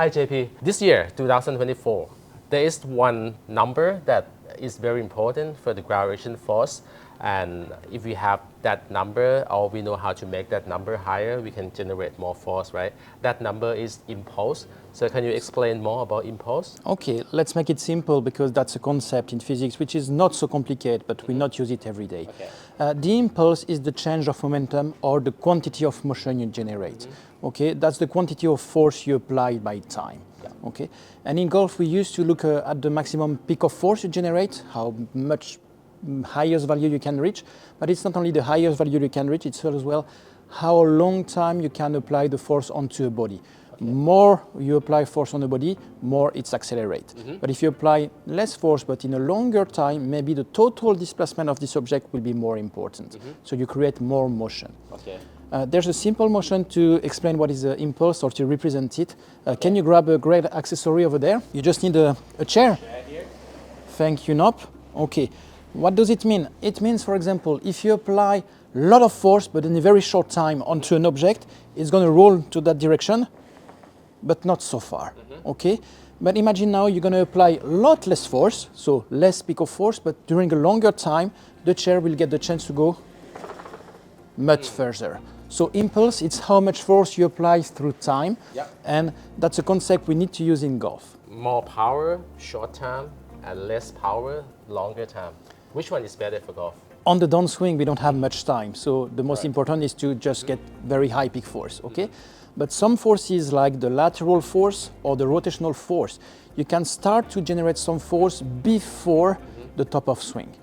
Hi JP. This year, 2024, there is one number that is very important for the gravitational force. And if we have that number, or we know how to make that number higher, we can generate more force, right? That number is impulse. So can you explain more about impulse? Okay, let's make it simple because that's a concept in physics which is not so complicated, but we not use it every day. Okay. The impulse is the change of momentum or the quantity of motion you generate. Okay, that's the quantity of force you apply by time. Okay, and in golf we used to look at the maximum peak of force you generate, how much highest value you can reach, but it's not only the highest value you can reach, it's as well how long time you can apply the force onto a body. More you apply force on the body, more it's accelerate. But if you apply less force but in a longer time, maybe the total displacement of this object will be more important. So you create more motion. Okay. There's a simple motion to explain what is an impulse or to represent it. Can you grab a great accessory over there? You just need a chair. Here. Thank you, Nop. Okay. What does it mean? It means, for example, if you apply a lot of force but in a very short time onto an object, it's going to roll to that direction, but not so far. Okay? But imagine now you're going to apply a lot less force, so less peak of force, but during a longer time, the chair will get the chance to go much further. So impulse, it's how much force you apply through time, and that's a concept we need to use in golf. More power, short time, and less power, longer time. Which one is better for golf? On the downswing, we don't have much time, so the most important is to just get very high peak force, okay? But some forces like the lateral force or the rotational force, you can start to generate some force before the top of swing.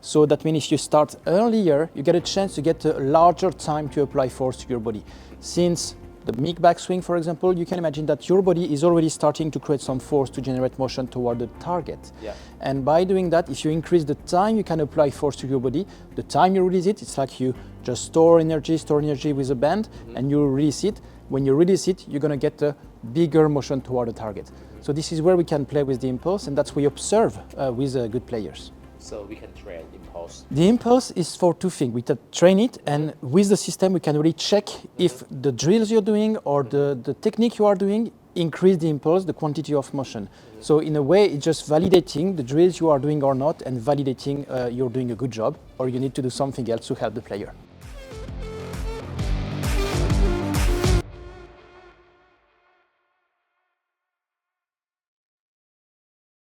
So that means if you start earlier, you get a chance to get a larger time to apply force to your body. Since the mid backswing, for example, you can imagine that your body is already starting to create some force to generate motion toward the target. And by doing that, if you increase the time you can apply force to your body, the time you release it, it's like you just store energy with a band, and you release it. When you release it, you're going to get a bigger motion toward the target. So this is where we can play with the impulse, and that's what we observe with good players. So we can train impulse. The impulse is for two things. We can train it, and with the system we can really check if the drills you're doing or the technique you are doing increase the impulse, the quantity of motion. So in a way, it's just validating the drills you are doing or not, and validating you're doing a good job or you need to do something else to help the player.